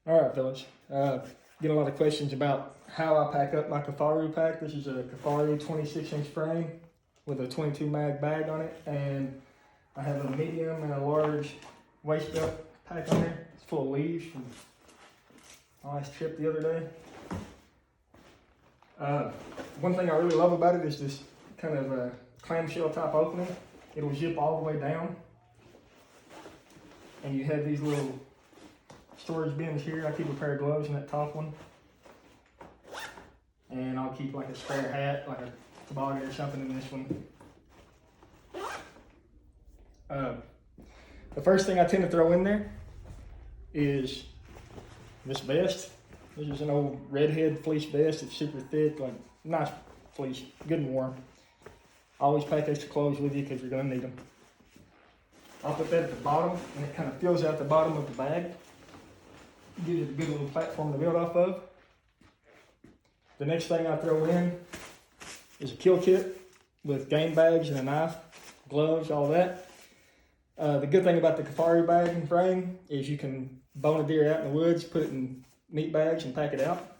All right, fellas. Get a lot of questions about how I pack up my Kifaru pack. This is a Kifaru 26-inch frame with a 22 mag bag on it, and I have a medium and a large waist belt pack on there. It's full of leaves from my last trip the other day. One thing I really love about it is this kind of clamshell type opening. It'll zip all the way down, and you have these little storage bins here. I keep a pair of gloves in that top one, and I'll keep like a spare hat, like a toboggan or something in this one. The first thing I tend to throw in there is this vest. This is an old redhead fleece vest. It's super thick, like nice fleece, good and warm. Always pack extra clothes with you because you're gonna need them. I'll put that at the bottom, and it kind of fills out the bottom of the bag. Gives it a good little platform to build off of. The next thing I throw in is a kill kit with game bags and a knife, gloves, all that. The good thing about the Kifaru bag and frame is you can bone a deer out in the woods, put it in meat bags and pack it out.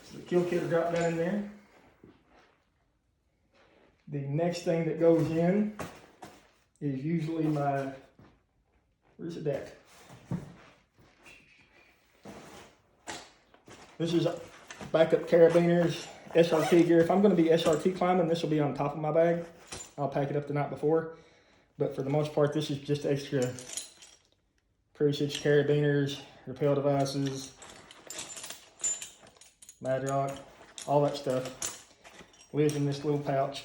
So the kill kit will drop down in there. The next thing that goes in is usually my, where's the deck? This is backup carabiners, SRT gear. If I'm going to be SRT climbing, this will be on top of my bag. I'll pack it up the night before. But for the most part, this is just extra pre-stitched carabiners, rappel devices, Madrock, all that stuff lives in this little pouch.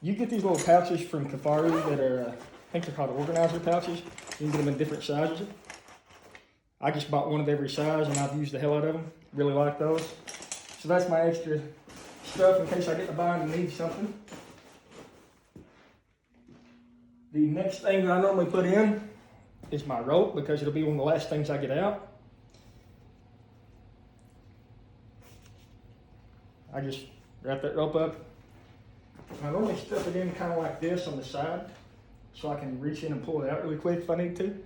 You get these little pouches from Kifaru that are, I think they're called organizer pouches. You can get them in different sizes. I just bought one of every size and I've used the hell out of them. Really like those. So that's my extra stuff in case I get to bind and need something. The next thing that I normally put in is my rope because it'll be one of the last things I get out. I just wrap that rope up. I normally stuff it in kind of like this on the side so I can reach in and pull it out really quick if I need to.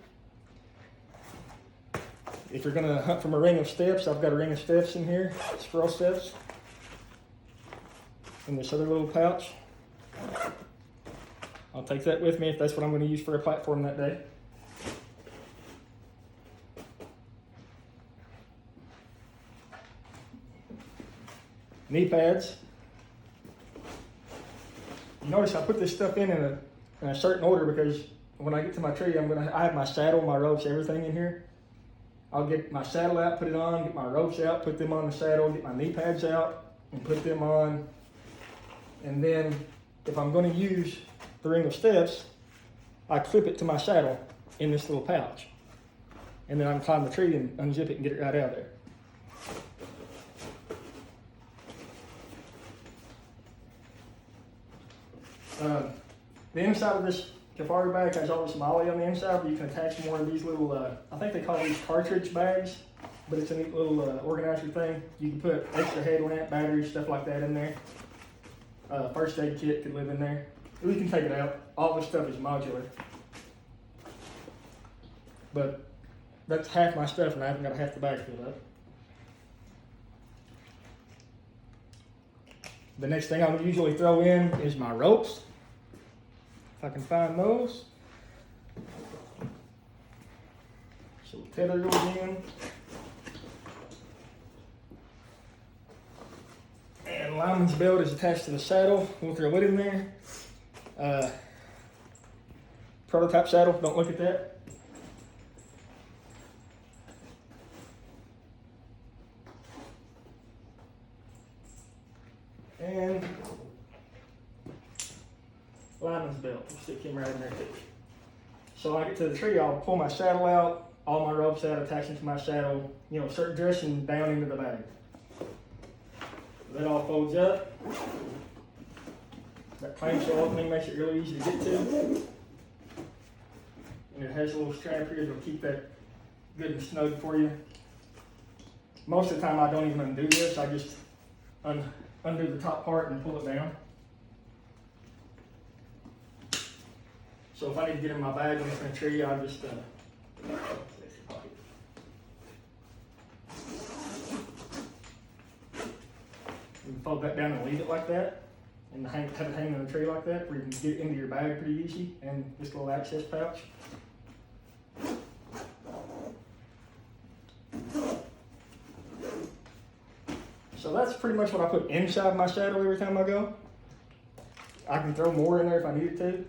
If you're gonna hunt from a ring of steps, I've got a ring of steps in here, squirrel steps, in this other little pouch. I'll take that with me if that's what I'm gonna use for a platform that day. Knee pads. You notice I put this stuff in a certain order because when I get to my tree, I have my saddle, my ropes, everything in here. I'll get my saddle out, put it on, get my ropes out, put them on the saddle, get my knee pads out, and put them on. And then if I'm going to use the ring of steps, I clip it to my saddle in this little pouch. And then I can climb the tree and unzip it and get it right out of there. The inside of this Kifaru bag has all this Molle on the inside, but you can attach more of these little, I think they call these cartridge bags, but it's a neat little organizer thing. You can put extra headlamp, batteries, stuff like that in there. First aid kit could live in there. We can take it out. All this stuff is modular. But that's half my stuff and I haven't got half the bag filled up. The next thing I would usually throw in is my ropes. If I can find those. So tether goes in. And lineman's belt is attached to the saddle. We'll throw it in there. Prototype saddle, don't look at that. And lineman's belt, we'll stick him right in there too. So when I get to the tree, I'll pull my saddle out, all my ropes out, attach them to my saddle, start dressing down into the bag. That all folds up. That clamshell opening makes it really easy to get to. And it has a little strap here that'll keep that good and snug for you. Most of the time I don't even undo this, I just undo the top part and pull it down. So if I need to get in my bag when it's in a tree, I just You can fold that down and leave it like that, and have it hanging on a tree like that, where you can get it into your bag pretty easy, and this little access pouch. So that's pretty much what I put inside my saddle every time I go. I can throw more in there if I needed to.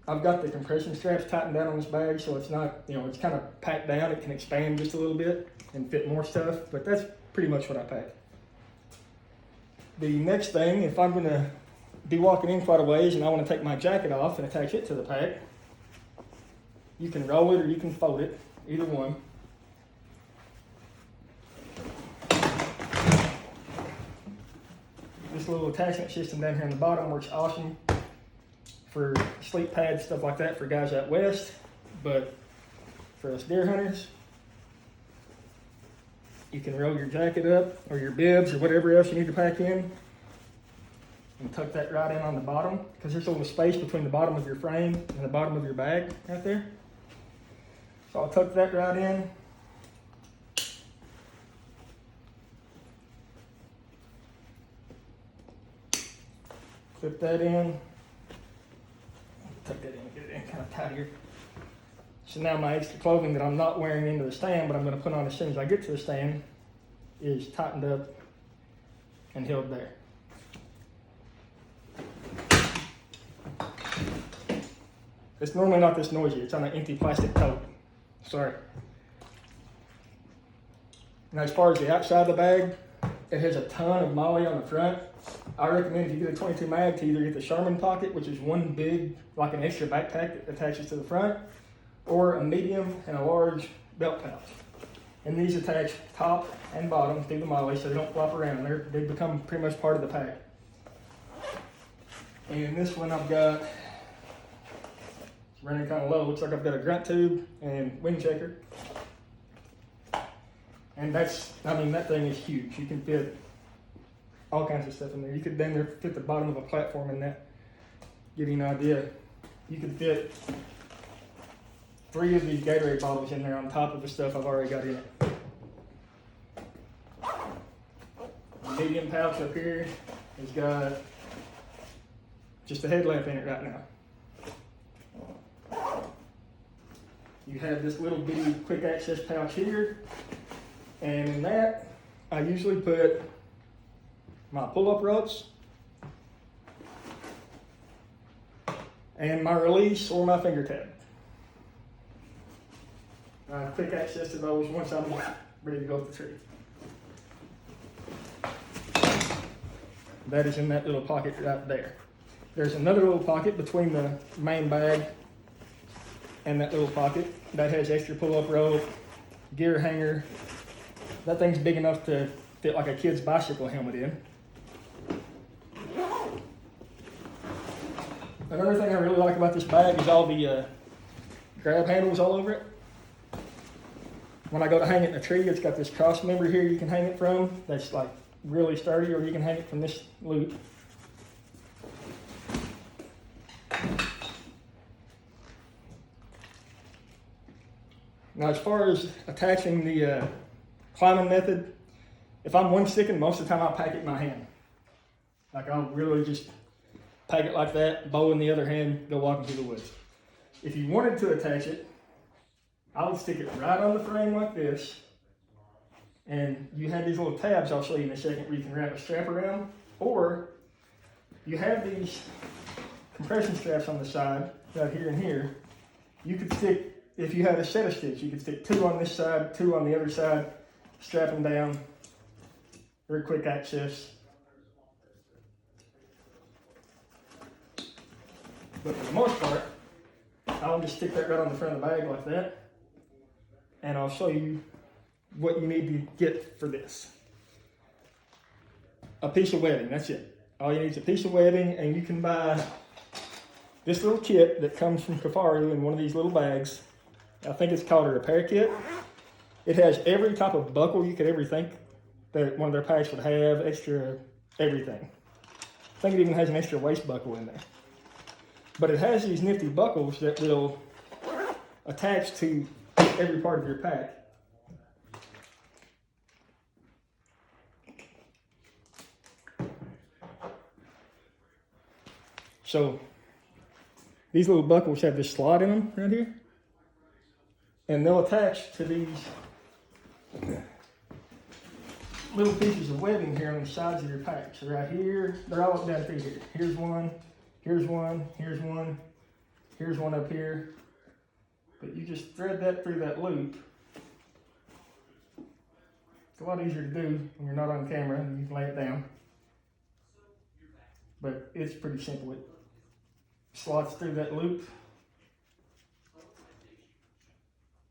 I've got the compression straps tightened down on this bag, so it's not, it's kind of packed down. It can expand just a little bit and fit more stuff, but that's pretty much what I pack. The next thing, if I'm gonna be walking in quite a ways and I want to take my jacket off and attach it to the pack, you can roll it or you can fold it, either one. This little attachment system down here on the bottom works awesome for sleep pads, stuff like that for guys out west, but for us deer hunters, you can roll your jacket up or your bibs or whatever else you need to pack in and tuck that right in on the bottom, because there's a little space between the bottom of your frame and the bottom of your bag right there. So I'll tuck that right in. Clip that in. Tuck that in, get it in kind of tighter. So now my extra clothing that I'm not wearing into the stand, but I'm going to put on as soon as I get to the stand, is tightened up and held there. It's normally not this noisy. It's on an empty plastic tote. Sorry. Now as far as the outside of the bag, it has a ton of Molle on the front. I recommend if you get a 22 mag to either get the Sherman pocket, which is one big, like an extra backpack that attaches to the front, or a medium and a large belt pouch. And these attach top and bottom through the Molle so they don't flop around. They become pretty much part of the pack. And this one I've got, it's running kind of low, looks like I've got a grunt tube and wing checker. And that thing is huge. You can fit all kinds of stuff in there. You could then fit the bottom of a platform in that. Give you an idea. You could fit 3 of these Gatorade bottles in there on top of the stuff I've already got in it. The medium pouch up here has got just a headlamp in it right now. You have this little bitty quick access pouch here, and in that I usually put my pull-up ropes and my release or my finger tab. Quick access to those once I'm ready to go up the tree. That is in that little pocket right there. There's another little pocket between the main bag and that little pocket that has extra pull-up rope, gear hanger. That thing's big enough to fit like a kid's bicycle helmet in. Another thing I really like about this bag is all the grab handles all over it. When I go to hang it in a tree, it's got this cross member here you can hang it from that's like really sturdy, or you can hang it from this loop. Now as far as attaching the climbing method, if I'm one sticking, most of the time I'll pack it in my hand. Like I'll really just pack it like that, bow in the other hand, go walking through the woods. If you wanted to attach it, I would stick it right on the frame like this, and you have these little tabs I'll show you in a second where you can wrap a strap around, or you have these compression straps on the side, right here and here. You could stick, if you had a set of sticks, you could stick 2 on this side, 2 on the other side, strap them down, very quick access. But for the most part, I'll just stick that right on the front of the bag like that, and I'll show you what you need to get for this. A piece of webbing, that's it. All you need is a piece of webbing, and you can buy this little kit that comes from Kifaru in one of these little bags. I think it's called a repair kit. It has every type of buckle you could ever think that one of their packs would have, extra everything. I think it even has an extra waist buckle in there. But it has these nifty buckles that will attach to every part of your pack. So these little buckles have this slot in them right here. And they'll attach to these little pieces of webbing here on the sides of your pack. So right here, they're all up down through here. Here's one, here's one, here's one, here's one up here. But you just thread that through that loop. It's a lot easier to do when you're not on camera and you can lay it down. But it's pretty simple. It slots through that loop.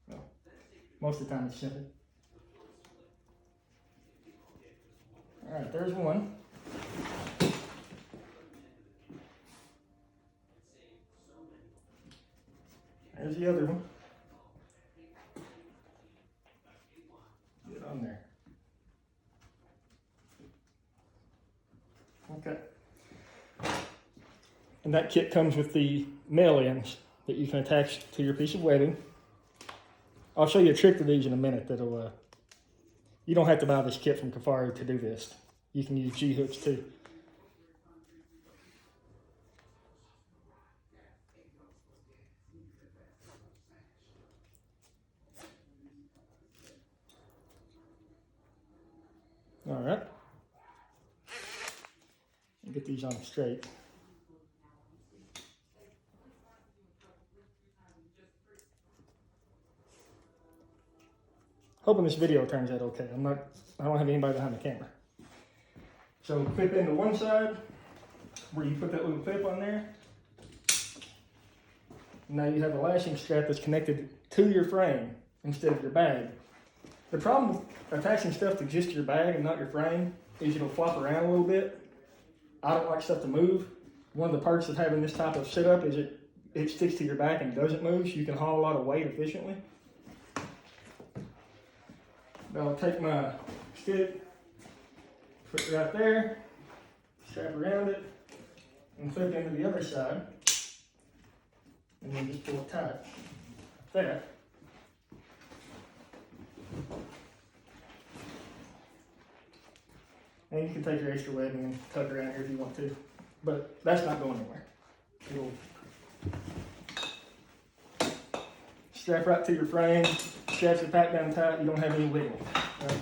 Well, most of the time it's simple. All right, there's one. There's the other one. Get on there. Okay. And that kit comes with the male ends that you can attach to your piece of webbing. I'll show you a trick to these in a minute that'll, you don't have to buy this kit from Kifaru to do this. You can use G-hooks too. All right. Get these on straight. Hoping this video turns out okay. I don't have anybody behind the camera. So clip into one side where you put that little clip on there. Now you have a lashing strap that's connected to your frame instead of your bag. The problem with attaching stuff to just your bag and not your frame is it'll flop around a little bit. I don't like stuff to move. One of the perks of having this type of setup is it sticks to your back and doesn't move, so you can haul a lot of weight efficiently. I'll take my stick, put it right there, strap around it, and clip into the other side, and then just pull it tight. There. And you can take your extra webbing and tuck around here if you want to, but that's not going anywhere. It'll strap right to your frame, straps your pack down tight, you don't have any wiggle. Right?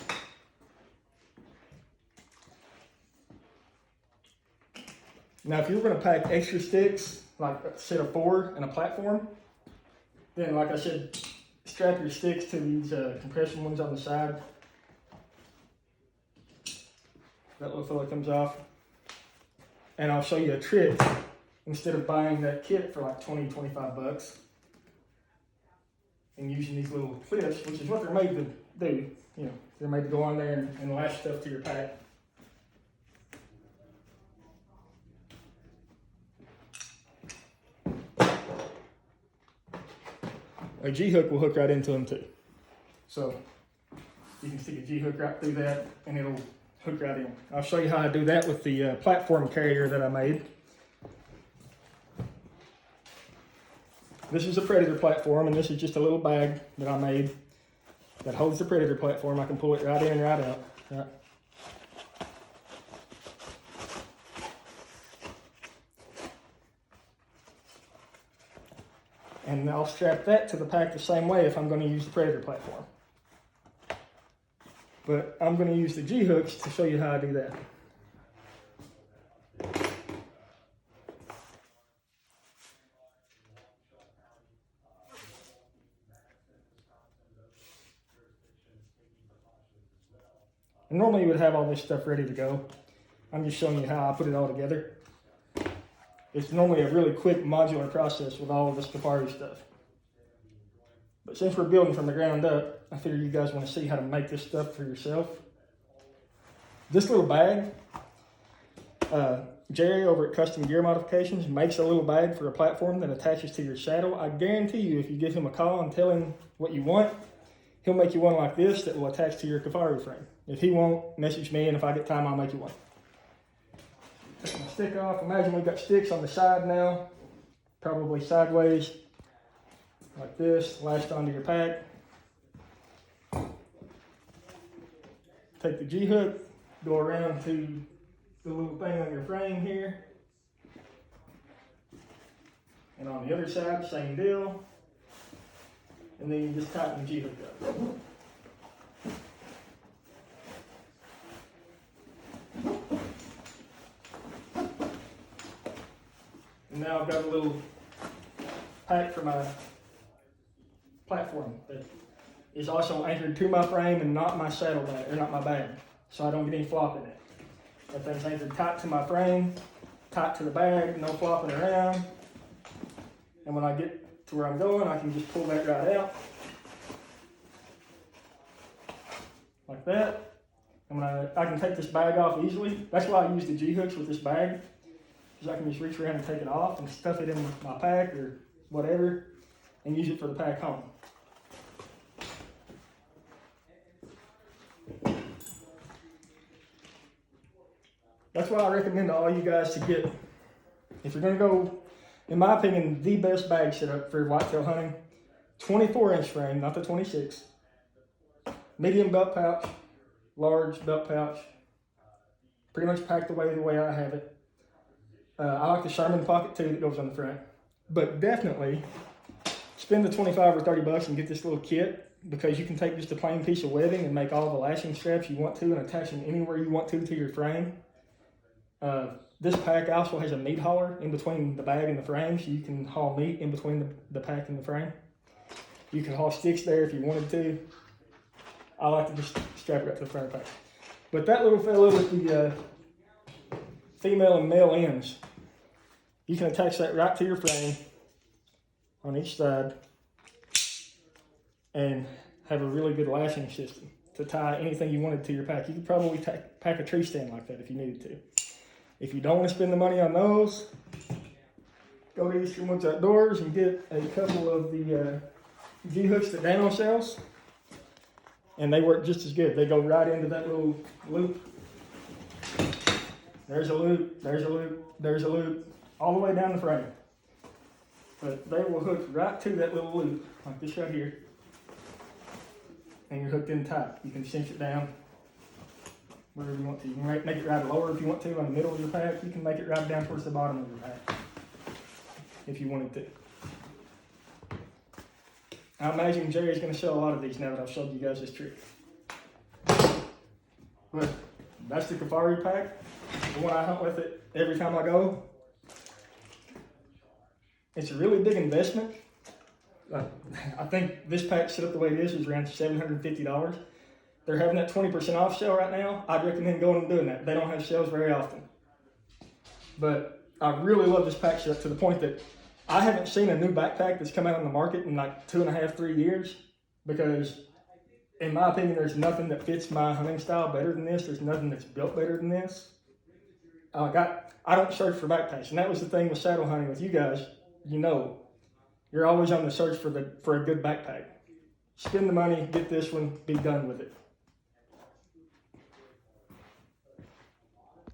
Now if you're going to pack extra sticks, like a set of 4 and a platform, then like I said, strap your sticks to these compression ones on the side. That little fella comes off. And I'll show you a trick. Instead of buying that kit for like 20, 25 bucks and using these little clips, which is what they're made to do, you know, they're made to go on there and lash stuff to your pack. A G-hook will hook right into them too. So you can stick a G-hook right through that and it'll hook right in. I'll show you how I do that with the platform carrier that I made. This is a Predator platform, and this is just a little bag that I made that holds the Predator platform. I can pull it right in, right out. Right. And I'll strap that to the pack the same way if I'm going to use the Predator platform. But I'm going to use the G-hooks to show you how I do that. And normally you would have all this stuff ready to go. I'm just showing you how I put it all together. It's normally a really quick modular process with all of this Kifaru stuff. But since we're building from the ground up, I figure you guys want to see how to make this stuff for yourself. This little bag, Jerry over at Custom Gear Modifications makes a little bag for a platform that attaches to your saddle. I guarantee you if you give him a call and tell him what you want, he'll make you one like this that will attach to your Kifaru frame. If he won't, message me, and if I get time, I'll make you one. Take my stick off. Imagine we've got sticks on the side now, probably sideways, like this, lashed onto your pack. Take the G-hook, go around to the little thing on your frame here. And on the other side, same deal. And then you just tighten the G-hook up. And now I've got a little pack for my platform that is also anchored to my frame and not my saddle bag, or not my bag, so I don't get any flop in it. That thing's anchored tight to my frame, tight to the bag, no flopping around. And when I get to where I'm going, I can just pull that right out. Like that. And when I can take this bag off easily. That's why I use the G-hooks with this bag. Because I can just reach around and take it off and stuff it in my pack or whatever and use it for the pack home. That's why I recommend to all you guys to get, if you're going to go, in my opinion, the best bag setup for whitetail hunting, 24-inch frame, not the 26. Medium belt pouch, large belt pouch, pretty much packed away the way I have it. I like the Sherman pocket too that goes on the front. But definitely spend the 25 or 30 bucks and get this little kit, because you can take just a plain piece of webbing and make all the lashing straps you want to and attach them anywhere you want to your frame. This pack also has a meat hauler in between the bag and the frame, so you can haul meat in between the pack and the frame. You can haul sticks there if you wanted to. I like to just strap it up to the front of the pack. But that little fella with the female and male ends, you can attach that right to your frame on each side and have a really good lashing system to tie anything you wanted to your pack. You could probably pack a tree stand like that if you needed to. If you don't want to spend the money on those, go to Eastern Woods Outdoors and get a couple of the G-hooks that Dano sells, and they work just as good. They go right into that little loop. There's a loop, there's a loop, there's a loop, all the way down the frame. But they will hook right to that little loop, like this right here. And you're hooked in tight. You can cinch it down wherever you want to. You can make it ride lower if you want to on the middle of your pack. You can make it ride down towards the bottom of your pack if you wanted to. I imagine Jerry's going to sell a lot of these now that I've showed you guys this trick. But that's the Kifaru pack. The one I hunt with it every time I go. It's a really big investment. I think this pack set up the way it is around $750. They're having that 20% off sale right now. I'd recommend going and doing that. They don't have sales very often. But I really love this pack setup to the point that I haven't seen a new backpack that's come out on the market in like 2.5, 3 years, because in my opinion, there's nothing that fits my hunting style better than this. There's nothing that's built better than this. I don't search for backpacks, and that was the thing with saddle hunting with you guys. You know, you're always on the search for a good backpack. Spend the money, get this one, be done with it.